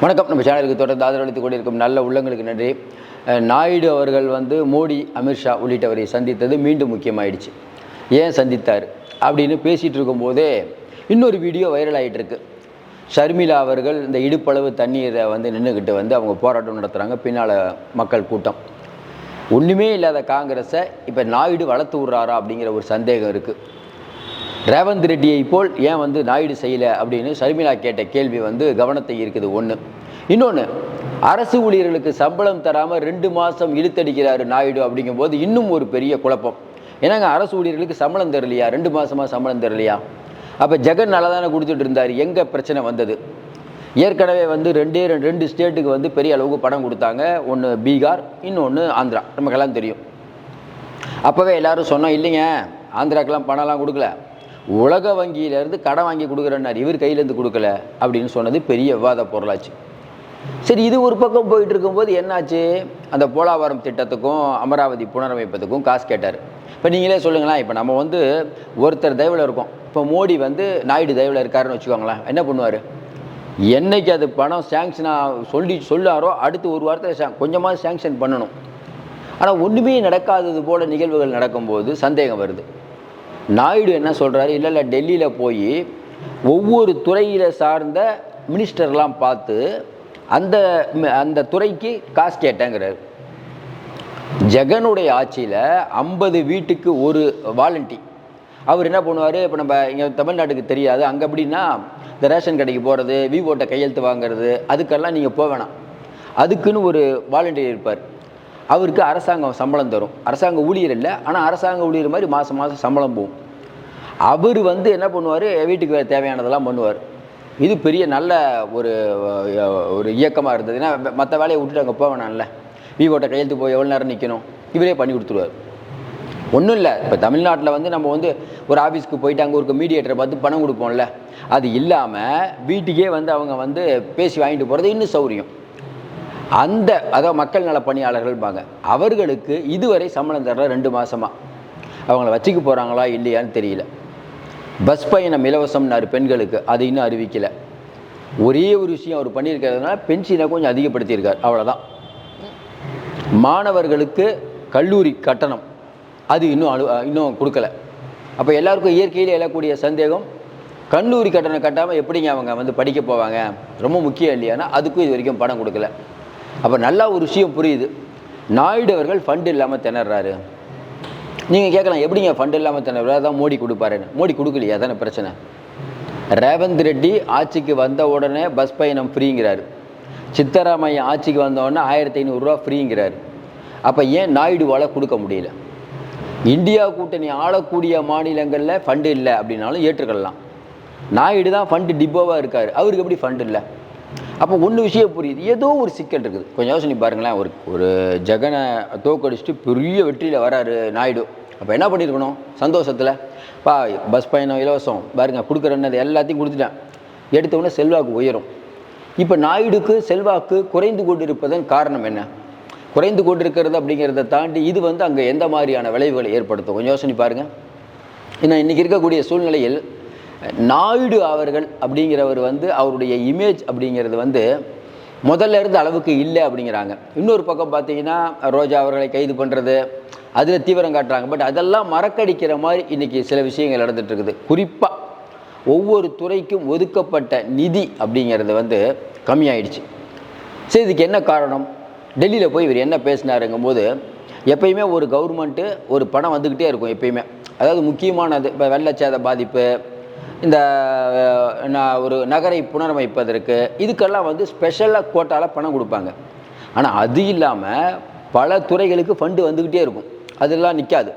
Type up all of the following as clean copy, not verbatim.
வணக்கம். நம்ம சேனலுக்கு தொடர்ந்து ஆதரவளித்துக் கொண்டிருக்கும் நல்ல உள்ளங்களுக்கு நன்றி. நாயுடு அவர்கள் மோடி, அமித்ஷா உள்ளிட்டவரை சந்தித்தது மீண்டும் முக்கியமாயிடுச்சு. ஏன் சந்தித்தார் அப்படின்னு பேசிகிட்டு இருக்கும்போதே இன்னொரு வீடியோ வைரல் ஆகிட்டு இருக்கு. ஷர்மிளா அவர்கள் இந்த இடுப்பளவு தண்ணீரை நின்றுக்கிட்டு அவங்க போராட்டம் நடத்துகிறாங்க. பின்னால் மக்கள் கூட்டம். ஒன்றுமே இல்லாத காங்கிரஸை இப்போ நாயுடு வளர்த்து விட்றாரா அப்படிங்கிற ஒரு சந்தேகம் இருக்குது. ரேவந்த் ரெட்டியை போல் ஏன் நாயுடு செய்யலை அப்படின்னு ஷர்மிளா கேட்ட கேள்வி கவனத்தை இருக்குது. ஒன்று. இன்னொன்று, அரசு ஊழியர்களுக்கு சம்பளம் தராமல் 2 மாதம் இழுத்தடிக்கிறாரு நாயுடு அப்படிங்கும்போது இன்னும் ஒரு பெரிய குழப்பம். ஏன்னாங்க, அரசு ஊழியர்களுக்கு சம்பளம் தரலையா? 2 மாதமாக சம்பளம் தரலையா? அப்போ ஜெகன் நல்லா தானே கொடுத்துட்டு இருந்தார். எங்கே பிரச்சனை வந்தது? ஏற்கனவே ரெண்டு ஸ்டேட்டுக்கு பெரிய அளவுக்கு பணம் கொடுத்தாங்க. ஒன்று பீகார், இன்னொன்று ஆந்திரா. நமக்கெல்லாம் தெரியும். அப்போவே எல்லாரும் சொன்னோம், இல்லைங்க ஆந்திராக்கெல்லாம் பணம்லாம் கொடுக்கல, உலக வங்கியிலேருந்து கடன் வாங்கி கொடுக்குறேன்னார், இவர் கையிலேருந்து கொடுக்கல அப்படின்னு சொன்னது பெரிய விவாத பொருளாச்சு. சரி, இது ஒரு பக்கம் போயிட்டு இருக்கும்போது என்னாச்சு? அந்த போலாவரம் திட்டத்துக்கும் அமராவதி புனரமைப்பதுக்கும் காசு கேட்டார். இப்போ நீங்களே சொல்லுங்களேன். இப்போ நம்ம ஒருத்தர் தயவில் இருக்கோம். இப்போ மோடி நாயுடு தயவில் இருக்காருன்னு வச்சுக்கோங்களேன். என்ன பண்ணுவார்? என்னைக்கு அது பணம் சேங்ஷனாக சொல்லாரோ அடுத்து ஒரு வாரத்தில் கொஞ்சமாக சேங்ஷன் பண்ணணும். ஆனால் ஒன்றுமே நடக்காதது போல் நிகழ்வுகள் நடக்கும்போது சந்தேகம் வருது. நாயுடு என்ன சொல்கிறாரு? இல்லை டெல்லியில் போய் ஒவ்வொரு துறையில் சார்ந்த மினிஸ்டர்லாம் பார்த்து அந்த துறைக்கு காசு கேட்டேங்கிறார். ஜெகனுடைய ஆட்சியில் 50 வீட்டுக்கு ஒரு வாலண்டி. அவர் என்ன பண்ணுவார்? இப்போ நம்ம இங்கே தமிழ்நாட்டுக்கு தெரியாது. அங்கே எப்படின்னா, இந்த ரேஷன் கடைக்கு போகிறது, விவோட்டை கையெழுத்து வாங்கிறது, அதுக்கெல்லாம் நீங்கள் போக வேணாம். அதுக்குன்னு ஒரு வாலண்டியர் இருப்பார். அவருக்கு அரசாங்கம் சம்பளம் தரும். அரசாங்க ஊழியர் இல்லை, ஆனால் அரசாங்க ஊழியர் மாதிரி மாதம் மாதம் சம்பளம் போகும். அவர் என்ன பண்ணுவார்? வீட்டுக்கு தேவையானதெல்லாம் பண்ணுவார். இது பெரிய நல்ல ஒரு இயக்கமாக இருந்தது. ஏன்னா மற்ற வேலையை விட்டுட்டு அங்கே போக வேணாம்ல. விவோட்டை கையெழுத்து போய் எவ்வளோ நேரம் நிற்கணும்? இவரே பண்ணி கொடுத்துருவார். ஒன்றும் இல்லை. இப்போ தமிழ்நாட்டில் நம்ம ஒரு ஆஃபீஸ்க்கு போயிட்டு அங்கே ஒரு மீடியேட்டரை பார்த்து பணம் கொடுப்போம்ல, அது இல்லாமல் வீட்டுக்கே அவங்க பேசி வாங்கிட்டு போகிறது இன்னும் சௌரியம். அதாவது மக்கள் நல பணியாளர்கள்பாங்க, அவர்களுக்கு இதுவரை சம்பளம் தர 2 மாதமாக அவங்கள வச்சுக்க போகிறாங்களா இல்லையான்னு தெரியல. பஸ் பயணம் இலவசம்னாரு பெண்களுக்கு, அது இன்னும் அறிவிக்கலை. ஒரே ஒரு விஷயம் அவர் பண்ணியிருக்கிறதுனால பென்ஷனை கொஞ்சம் அதிகப்படுத்தியிருக்கார், அவ்வளோதான். மாணவர்களுக்கு கல்லூரி கட்டணம் அது இன்னும் கொடுக்கல. அப்போ எல்லாருக்கும் இயற்கையில் எழக்கூடிய சந்தேகம், கல்லூரி கட்டணம் கட்டாமல் எப்படிங்க அவங்க படிக்க போவாங்க? ரொம்ப முக்கியம் இல்லையானா அதுக்கும் இது வரைக்கும் பணம் கொடுக்கல. அப்போ நல்லா ஒரு விஷயம் புரியுது. நாயுடு அவர்கள் ஃபண்டு இல்லாமல் திணறாரு. நீங்கள் கேட்கலாம், எப்படிங்க ஃபண்டு இல்லாமல் திணறாரு? அதான் மோடி கொடுப்பாருன்னு. மோடி கொடுக்கலையா? அதான பிரச்சனை. ரேவந்த் ரெட்டி ஆட்சிக்கு வந்த உடனே பஸ் பயணம் ஃப்ரீங்கிறாரு. சித்தராமையா ஆட்சிக்கு வந்த உடனே 1500 ரூபா ஃப்ரீங்கிறாரு. அப்போ ஏன் நாயுடுவால் கொடுக்க முடியல? இந்தியா கூட்டணி ஆளக்கூடிய மாநிலங்களில் ஃபண்டு இல்லை அப்படின்னாலும் ஏற்றுக்கொள்ளலாம். நாயுடு தான் ஃபண்டு டிப்போவாக இருக்கார், அவருக்கு எப்படி ஃபண்டு இல்லை? அப்போ ஒன்று விஷயம் புரியுது, ஏதோ ஒரு சிக்கல் இருக்குது. கொஞ்சம் யோசனை பாருங்களேன். ஒரு ஜெகனை தோக்கடிச்சுட்டு பெரிய வெற்றியில் வராரு நாயுடு. அப்போ என்ன பண்ணியிருக்கணும்? சந்தோஷத்தில் பஸ் பயணம் இலவசம் பாருங்க கொடுக்குறேன்னு எல்லாத்தையும் கொடுத்துட்டேன். எடுத்தவொடனே செல்வாக்கு உயரும். இப்போ நாயுடுக்கு செல்வாக்கு குறைந்து கொண்டிருப்பதன் காரணம் என்ன? குறைந்து கொண்டிருக்கிறது அப்படிங்கிறத தாண்டி இது அங்கே எந்த மாதிரியான விளைவுகளை ஏற்படுத்தும்? கொஞ்சம் யோசனை பாருங்கள். ஏன்னா இன்றைக்கி இருக்கக்கூடிய சூழ்நிலையில் நாயுடு அவர்கள் அப்படிங்கிறவர் அவருடைய இமேஜ் அப்படிங்கிறது முதல்ல இருந்த அளவுக்கு இல்லை அப்படிங்கிறாங்க. இன்னொரு பக்கம் பார்த்தீங்கன்னா ரோஜா அவர்களை கைது பண்ணுறது, அதில் தீவிரம் காட்டுறாங்க. பட் அதெல்லாம் மறக்கடிக்கிற மாதிரி இன்றைக்கி சில விஷயங்கள் நடந்துட்டு இருக்குது. குறிப்பாக ஒவ்வொரு துறைக்கும் ஒதுக்கப்பட்ட நிதி அப்படிங்கிறது கம்மியாயிடுச்சு. சரி, இதுக்கு என்ன காரணம்? டெல்லியில் போய் இவர் என்ன பேசினாருங்கும் போது, எப்பயுமே ஒரு கவர்மெண்ட்டு ஒரு பணம் வந்துக்கிட்டே இருக்கும் எப்பயுமே. அதாவது முக்கியமானது, இப்போ வெள்ளச்சேத பாதிப்பு, இந்த ஒரு நகரை புனரமைப்பதற்கு, இதுக்கெல்லாம் ஸ்பெஷலாக கோட்டாவில் பணம் கொடுப்பாங்க. ஆனால் அது இல்லாமல் பல துறைகளுக்கு ஃபண்டு வந்துக்கிட்டே இருக்கும். அதெல்லாம் நிற்காது.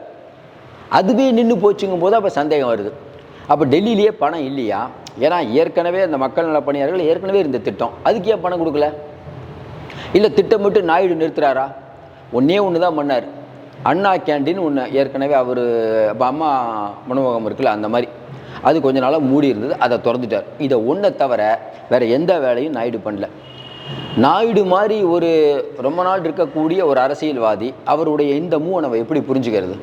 அதுவே நின்று போச்சுங்கும் போது அப்போ சந்தேகம் வருது. அப்போ டெல்லியிலேயே பணம் இல்லையா? ஏன்னா ஏற்கனவே அந்த மக்கள் நல பணியாளர்கள் ஏற்கனவே இருந்த திட்டம், அதுக்கு ஏன் பணம் கொடுக்கல? இல்லை திட்டமிட்டு நாயுடு நிறுத்துறாரா? ஒன்று தான் பண்ணார். அண்ணா கேண்டீன் ஒன்று ஏற்கனவே அவர் இப்போ அம்மா உணவகம் இருக்குல்ல, அந்த மாதிரி அது கொஞ்ச நாளாக மூடி இருந்தது, அதை திறந்துட்டார். இதை ஒன்றை தவிர வேறு எந்த வேலையும் நாயுடு பண்ணல. நாயுடு மாதிரி ஒரு ரொம்ப நாள் இருக்கக்கூடிய ஒரு அரசியல்வாதி அவருடைய இந்த மூவை நம்ம எப்படி புரிஞ்சுக்கிறது?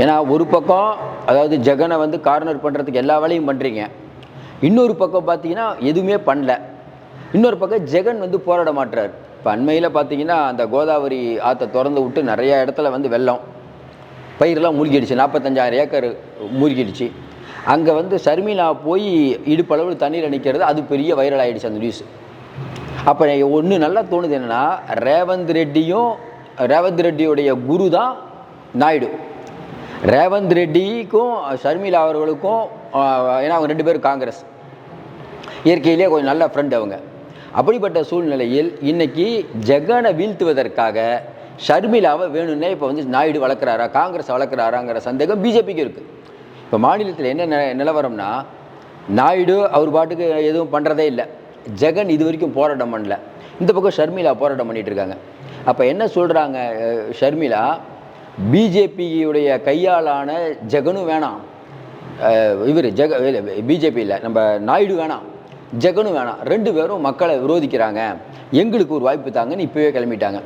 ஏன்னா ஒரு பக்கம் அதாவது ஜெகனை கார்னர் பண்ணுறதுக்கு எல்லா வேலையும் பண்ணுறீங்க, இன்னொரு பக்கம் பார்த்தீங்கன்னா எதுவுமே பண்ணல. இன்னொரு பக்கம் ஜெகன் வந்து போராட மாட்டுறாரு. இப்போ அண்மையில் பார்த்தீங்கன்னா அந்த கோதாவரி ஆற்றை திறந்து விட்டு நிறையா இடத்துல வந்து வெள்ளம், பயிரெலாம் மூழ்கிடுச்சு, 45,000 ஏக்கர் மூழ்கிடுச்சு. அங்கே வந்து ஷர்மிளா போய் இடுப்பளவில் தண்ணீர் நிற்கிறது, அது பெரிய வைரல் ஆகிடுச்சு அந்த நியூஸ். அப்போ ஒன்று நல்லா தோணுது என்னென்னா, ரேவந்த் ரெட்டியோடைய குரு தான் நாயுடு. ரேவந்த் ரெட்டிக்கும் ஷர்மிளா அவர்களுக்கும், ஏன்னா அவங்க 2 பேரும் காங்கிரஸ், இயற்கையிலே கொஞ்சம் நல்ல ஃப்ரெண்ட் அவங்க. அப்படிப்பட்ட சூழ்நிலையில் இன்னைக்கு ஜெகனை வீழ்த்துவதற்காக ஷர்மிளாவை வேணும்னே இப்போ வந்து நாயுடு வளர்க்குறாரா, காங்கிரஸ் வளர்க்குறாராங்கிற சந்தேகம் பிஜேபிக்கு இருக்குது. இப்போ மாநிலத்தில் என்ன நிலவரம்னா, நாயுடு அவர் பாட்டுக்கு எதுவும் பண்ணுறதே இல்லை, ஜெகன் இது வரைக்கும் போராட்டம் பண்ணல, இந்த பக்கம் ஷர்மிளா போராட்டம் பண்ணிகிட்டு இருக்காங்க. அப்போ என்ன சொல்கிறாங்க, ஷர்மிளா பிஜேபியுடைய கையாளான ஜெகனும் வேணாம், இவர் பிஜேபி இல்லை, நம்ம நாயுடு வேணாம், ஜெகனும் வேணாம், 2 பேரும் மக்களை விரோதிக்கிறாங்க, எங்களுக்கு ஒரு வாய்ப்பு தாங்கன்னு இப்போவே கிளம்பிட்டாங்க.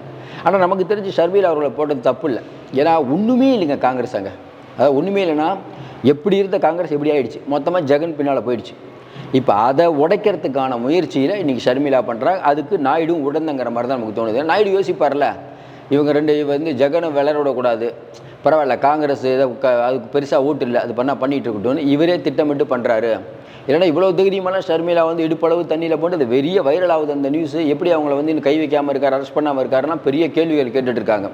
ஆனால் நமக்கு தெரிஞ்சு ஷர்மிளா அவர்களை போட்டது தப்பு இல்லை. ஏன்னா ஒன்றுமே இல்லைங்க காங்கிரஸ் அங்கே, அதாவது ஒன்றுமே இல்லைன்னா எப்படி இருந்த காங்கிரஸ் எப்படி ஆகிடுச்சு, மொத்தமாக ஜெகன் பின்னால் போயிடுச்சு. இப்போ அதை உடைக்கிறதுக்கான முயற்சியில் இன்றைக்கி ஷர்மிளா பண்ணுறாங்க. அதுக்கு நாயுடும் உடந்தங்கிற மாதிரி தான் நமக்கு தோணுது. நாயுடு யோசிப்பார்ல, இவங்க 2 வந்து ஜெகனை விளையாடக்கூடாது, பரவாயில்ல காங்கிரஸ் ஏதோ அதுக்கு பெருசாக ஓட்டு இல்லை, அது பண்ணால் பண்ணிகிட்டு இருக்கட்டும்னு இவரே திட்டமிட்டு பண்ணுறாரு. இல்லைன்னா இவ்வளோ தைரியமெல்லாம் ஷர்மிளா வந்து இடுப்பளவு தண்ணியில் போட்டு அது பெரிய வைரல் ஆகுது அந்த நியூஸு, எப்படி அவங்கள வந்து இன்னும் கை வைக்காமல் இருக்கார், அரெஸ்ட் பண்ணாமல் இருக்காருன்னா பெரிய கேள்விகள் கேட்டுட்ருக்காங்க.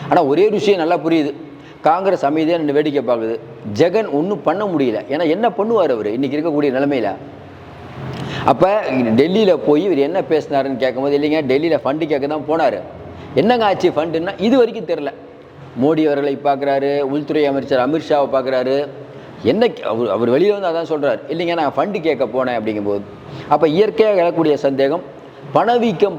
ஆனால் ஒரே விஷயம் நல்லா புரியுது, காங்கிரஸ் அமைதியாக நின்று வேடிக்கை பார்க்குது, ஜெகன் ஒன்றும் பண்ண முடியல. ஏன்னா என்ன பண்ணுவார் அவர் இன்றைக்கி இருக்கக்கூடிய நிலைமையில். அப்போ டெல்லியில் போய் இவர் என்ன பேசினாருன்னு கேட்கும்போது, இல்லைங்க டெல்லியில் ஃபண்டு கேட்க தான் போனார், என்னங்க ஆச்சு ஃபண்டுன்னா இது வரைக்கும் தெரில. மோடி அவர்களை பார்க்குறாரு, உள்துறை அமைச்சர் அமித்ஷாவை பார்க்குறாரு, என்ன அவர் வெளியில் வந்து அதான் சொல்கிறார், இல்லைங்க நான் ஃபண்டு கேட்க போனேன் அப்படிங்கும்போது. அப்போ இயற்கையாக எழக்கூடிய சந்தேகம், பணவீக்கம்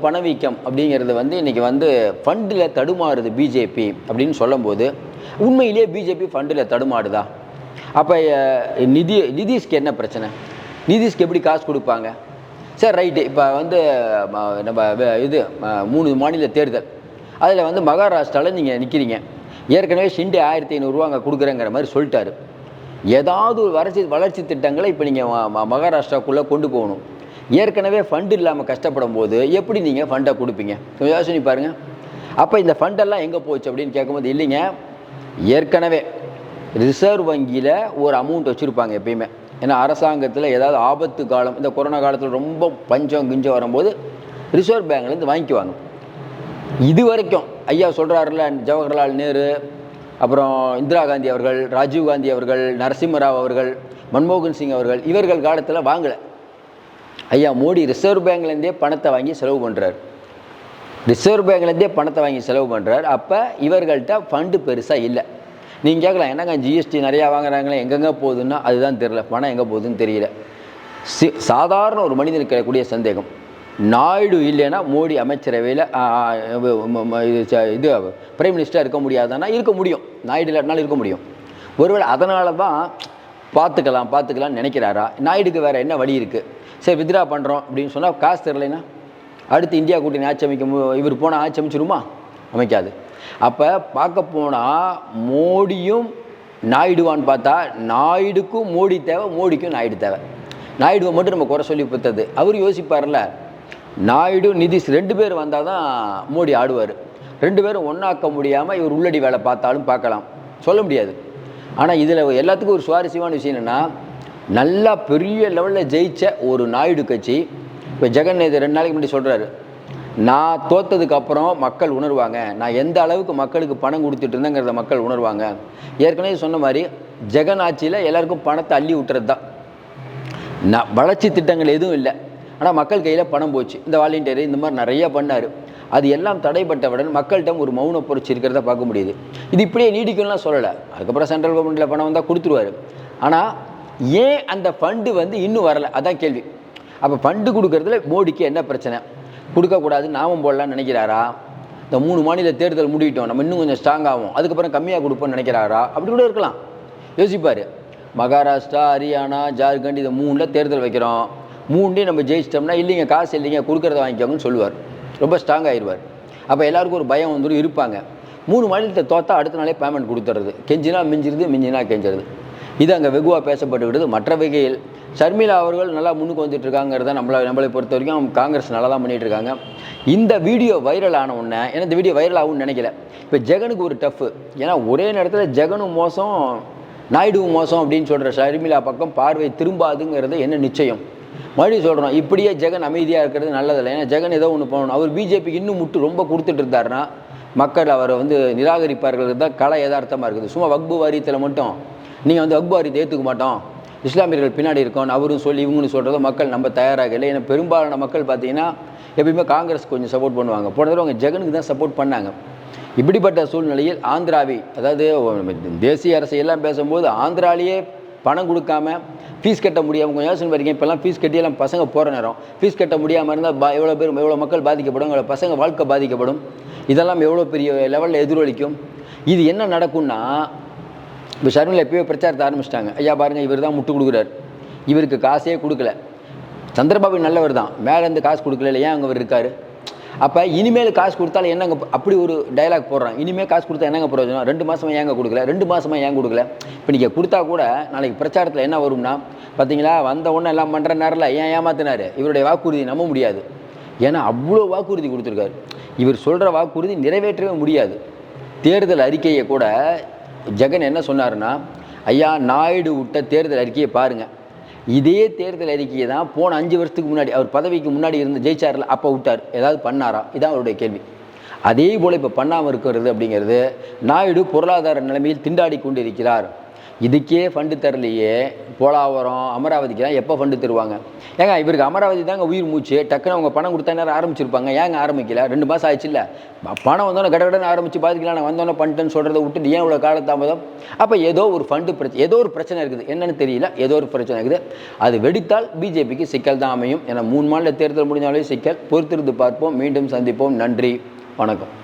அப்படிங்கிறது வந்து இன்றைக்கி வந்து ஃபண்டில் தடுமாறுது பிஜேபி அப்படின்னு சொல்லும்போது, உண்மையிலேயே பிஜேபி ஃபண்டில் தடுமாறுதா? அப்போ நிதிஷ்க்கு என்ன பிரச்சனை, நிதிஷ்க்கு எப்படி காசு கொடுப்பாங்க? சரி ரைட்டு, இப்போ வந்து நம்ம இது 3 மாநில தேர்தல், அதில் வந்து மகாராஷ்டிராவில் நீங்கள் நிற்கிறீங்க, ஏற்கனவே ஷிண்டே 1500 ரூபா அங்கே கொடுக்குறேங்கிற மாதிரி சொல்லிட்டாரு. ஏதாவது ஒரு வளர்ச்சி திட்டங்களை இப்போ நீங்கள் மகாராஷ்டிராவுக்குள்ளே கொண்டு போகணும். ஏற்கனவே ஃபண்டு இல்லாமல் கஷ்டப்படும் போது எப்படி நீங்கள் ஃபண்டை கொடுப்பீங்க, கொஞ்சம் யோசனை பாருங்கள். அப்போ இந்த ஃபண்டெல்லாம் எங்கே போச்சு அப்படின்னு கேட்கும்போது, இல்லைங்க ஏற்கனவே ரிசர்வ் வங்கியில் ஒரு அமௌண்ட் வச்சுருப்பாங்க எப்பயுமே. ஏன்னா அரசாங்கத்தில் ஏதாவது ஆபத்து காலம், இந்த கொரோனா காலத்தில் ரொம்ப பஞ்சம் கிஞ்சம் வரும்போது ரிசர்வ் பேங்க்லேருந்து வாங்கிக்குவாங்க. இது வரைக்கும் ஐயா சொல்கிறாருல, ஜவஹர்லால் நேரு, அப்புறம் இந்திரா காந்தி அவர்கள், ராஜீவ் காந்தி அவர்கள், நரசிம்மராவ் அவர்கள், மன்மோகன் சிங் அவர்கள், இவர்கள் காலத்தில் வாங்கலை. ஐயா மோடி ரிசர்வ் பேங்க்லேருந்தே பணத்தை வாங்கி செலவு பண்ணுறார், அப்போ இவர்கள்ட்ட ஃபண்டு பெருசாக இல்லை. நீங்கள் கேட்கலாம், என்னங்க ஜிஎஸ்டி நிறையா வாங்குறாங்களே எங்கெங்கே போகுதுன்னா அதுதான் தெரியல, பணம் எங்கே போகுதுன்னு தெரியல. சாதாரண ஒரு மனிதனுக்கு கிடைக்கக்கூடிய சந்தேகம், நாயுடு இல்லைன்னா மோடி அமைச்சரவையில் இது பிரைம் மினிஸ்டராக இருக்க முடியாதானா? இருக்க முடியும், நாயுடு இல்லாட்டினாலும் இருக்க முடியும். ஒருவேளை அதனால தான் பார்த்துக்கலாம்னு நினைக்கிறாரா? நாயுடுக்கு வேறு என்ன வழி இருக்குது? சரி வித்ரா பண்ணுறோம் அப்படின்னு சொன்னால் காசு தரலைன்னா அடுத்து இந்தியா கூட்டணி ஆட்சி அமைக்க இவர் போனால் ஆட்சி அமைச்சிருமா? அமைக்காது. அப்போ பார்க்க போனால் மோடியும் நாயுடுவான்னு பார்த்தா நாயுடுக்கும் மோடி தேவை, மோடிக்கும் நாயுடு தேவை. நாயுடுவை மட்டும் நம்ம குறை சொல்லி பார்த்தது, அவர் யோசிப்பார்ல, நாயுடு நிதிஷ் 2 பேர் வந்தால் தான் மோடி ஆடுவார். 2 பேரும் ஒன்றாக்க முடியாமல் இவர் உள்ளடி வேலை பார்த்தாலும் பார்க்கலாம், சொல்ல முடியாது. ஆனால் இதில் எல்லாத்துக்கும் ஒரு சுவாரஸ்யமான விஷயம் என்னென்னா, நல்லா பெரிய லெவலில் ஜெயித்த ஒரு நாயுடு கட்சி இப்போ ஜெகன் 2 நாளைக்கு முன்னாடி சொல்கிறாரு, நான் தோற்றதுக்கப்புறம் மக்கள் உணர்வாங்க, நான் எந்த அளவுக்கு மக்களுக்கு பணம் கொடுத்துட்டு இருந்தேங்கிறத மக்கள் உணர்வாங்க. ஏற்கனவே சொன்ன மாதிரி ஜெகன் ஆட்சியில் எல்லாருக்கும் பணத்தை அள்ளி விட்டுறது தான், வளர்ச்சி திட்டங்கள் எதுவும் இல்லை, ஆனால் மக்கள் கையில் பணம் போச்சு. இந்த வாலண்டியர் இந்த மாதிரி நிறைய பண்ணார், அது எல்லாம் தடைப்பட்டவுடன் மக்கள்கிட்ட ஒரு மௌன புரட்சி இருக்கிறத பார்க்க முடியுது. இது இப்படியே நீடிக்கும்லாம் சொல்லலை, அதுக்கப்புறம் சென்ட்ரல் கவர்மெண்ட்டில் பணம் வந்தால் கொடுத்துருவார். ஆனால் ஏன் அந்த ஃபண்டு வந்து இன்னும் வரலை, அதான் கேள்வி. அப்போ ஃபண்டு கொடுக்கறதுல மோடிக்கு என்ன பிரச்சனை? கொடுக்கக்கூடாது நாமம் போடலான்னு நினைக்கிறாரா? இந்த 3 மாநில தேர்தல் முடிவிட்டோம், நம்ம இன்னும் கொஞ்சம் ஸ்ட்ராங் ஆகும், அதுக்கப்புறம் கம்மியாக கொடுப்போம்னு நினைக்கிறாரா? அப்படி கூட இருக்கலாம், யோசிப்பார். மகாராஷ்டிரா, ஹரியானா, ஜார்க்கண்ட், இந்த 3ல் தேர்தல் வைக்கிறோம், 3லையும் நம்ம ஜெயிச்சிட்டோம்னா இல்லைங்க காசு இல்லைங்க கொடுக்குறத வாங்கிக்கோங்கன்னு சொல்லுவார், ரொம்ப ஸ்ட்ராங் ஆகிடுவார். அப்போ எல்லாருக்கும் ஒரு பயம் வந்துடும், இருப்பாங்க. 3 மாநிலத்தை தோற்றா அடுத்த நாளே பேமெண்ட் கொடுத்துறது, கெஞ்சினா மிஞ்சிருது, மிஞ்சினா கெஞ்சிருது. இது அங்கே வெகுவாக பேசப்பட்டுவிடுது. மற்ற வகையில் ஷர்மிளா அவர்கள் நல்லா முன்னுக்கு வந்துட்டு இருக்காங்கிறத நம்மளை பொறுத்த வரைக்கும் காங்கிரஸ் நல்லா தான் பண்ணிகிட்டு இருக்காங்க. இந்த வீடியோ வைரல் ஆன உடனே, ஏன்னா இந்த வீடியோ வைரல் ஆகும்னு நினைக்கல. இப்போ ஜெகனுக்கு ஒரு டஃப்பு, ஏன்னா ஒரே நேரத்தில் ஜெகனும் மோசம் நாயுடுவும் மோசம் அப்படின்னு சொல்கிற ஷர்மிளா பக்கம் பார்வை திரும்பாதுங்கிறது என்ன நிச்சயம்? மறுபடியும் சொல்கிறோம், இப்படியே ஜெகன் அமைதியாக இருக்கிறது நல்லதில்லை. ஏன்னா ஜெகன் ஏதோ ஒன்று பண்ணணும். அவர் பிஜேபிக்கு இன்னும் முட்டு ரொம்ப கொடுத்துட்டு இருந்தாருன்னா மக்கள் அவரை நிராகரிப்பார்கள் தான் கலை யதார்த்தமாக இருக்குது. சும்மா வக்பு வாரியத்தில் மட்டும் நீங்கள் வக்பு வாரியத்தை ஏற்றுக்க மாட்டோம், இஸ்லாமியர்கள் பின்னாடி இருக்கோம் அவரும் சொல்லி இவங்கன்னு சொல்கிறத மக்கள் நம்ம தயாராக இல்லை. ஏன்னா பெரும்பாலான மக்கள் பார்த்தீங்கன்னா எப்பயுமே காங்கிரஸ் கொஞ்சம் சப்போர்ட் பண்ணுவாங்க. போன தடவை அவங்க ஜெகனுக்கு தான் சப்போர்ட் பண்ணாங்க. இப்படிப்பட்ட சூழ்நிலையில் ஆந்திராவை, அதாவது தேசிய அரசையெல்லாம் பேசும்போது ஆந்திராலேயே பணம் கொடுக்காம ஃபீஸ் கட்ட முடியாமல், கொஞ்சம் யோசனை பாருங்க, இப்போல்லாம் ஃபீஸ் கட்டியெல்லாம் பசங்க போகிற நேரம் ஃபீஸ் கட்ட முடியாமல் இருந்தால் எவ்வளோ மக்கள் பாதிக்கப்படும், எவ்வளோ பசங்க வாழ்க்கை பாதிக்கப்படும். இதெல்லாம் எவ்வளோ பெரிய லெவலில் எதிரொலிக்கும். இது என்ன நடக்கும்னா, இப்போ ஷர்மிளா எப்போயோ பிரச்சாரத்தை ஆரம்பிச்சிட்டாங்க. ஐயா பாருங்கள், இவர் தான் முட்டு கொடுக்குறாரு, இவருக்கு காசே கொடுக்கல. சந்திரபாபு நல்லவர் தான், மேலேருந்து காசு கொடுக்கல, ஏன் அங்கே அவர் இருக்கார்? அப்போ இனிமேல் காசு கொடுத்தாலும் என்னங்க, அப்படி ஒரு டைலாக் போடுறான். இனிமேல் காசு கொடுத்தா என்னங்க பிரயோஜனம்? 2 மாதமாக ஏங்க கொடுக்கல, 2 மாதமாக ஏன் கொடுக்கல? இப்போ நீங்கள் கொடுத்தா கூட நாளைக்கு பிரச்சாரத்தில் என்ன வரும்னா, பார்த்தீங்களா வந்த ஒன்று எல்லாம் பண்ணுற நேரில் ஏன் ஏமாத்தினார்? இவருடைய வாக்குறுதி நம்ப முடியாது. ஏன்னா அவ்வளோ வாக்குறுதி கொடுத்துருக்காரு. இவர் சொல்கிற வாக்குறுதி நிறைவேற்றவே முடியாது. தேர்தல் அறிக்கையை கூட ஜெகன் என்ன சொன்னார்னா, ஐயா நாயுடு விட்ட தேர்தல் அறிக்கையை பாருங்கள், இதே தேர்தல் அறிக்கையை தான் போன 5 வருஷத்துக்கு முன்னாடி அவர் பதவிக்கு முன்னாடி இருந்து ஜெயிச்சார்ல, அப்போ விட்டார். ஏதாவது பண்ணாரா? இதான் அவருடைய கேள்வி. அதே போல் இப்போ பண்ணாமல் இருக்கிறது அப்படிங்கிறது, நாயுடு பொருளாதார நிலைமையில் திண்டாடி கொண்டு இருக்கிறார். இதுக்கே ஃபண்டு தரலையே, போலாவரம் அமராவதிக்கு தான் எப்போ ஃபண்டு தருவாங்க? ஏங்க இவருக்கு அமராவதி தாங்க உயிர் மூச்சு. டக்குன்னு அவங்க பணம் கொடுத்தா நேரம் ஆரம்பிச்சிருப்பாங்க, ஏங்க ஆரம்பிக்கல? 2 மாதம் ஆயிடுச்சு இல்லை, பணம் வந்தோன்னே கடகடன்னு ஆரம்பித்து பாதிக்கலாம், நான் வந்தோன்னே பண்ணிட்டேன்னு சொல்கிறத விட்டுட்டு ஏன் இவ்வளோ காலதாமதம்? அப்போ ஏதோ ஒரு ஃபண்டு பிரச்சனை, ஏதோ ஒரு பிரச்சனை இருக்குது, என்னன்னு தெரியல, ஏதோ ஒரு பிரச்சனை இருக்குது. அது வெடித்தால் பிஜேபிக்கு சிக்கல் தான் அமையும். ஏன்னா 3 மாநில தேர்தல் முடிஞ்சாலே சிக்கல். பொறுத்திருந்து பார்ப்போம். மீண்டும் சந்திப்போம். நன்றி, வணக்கம்.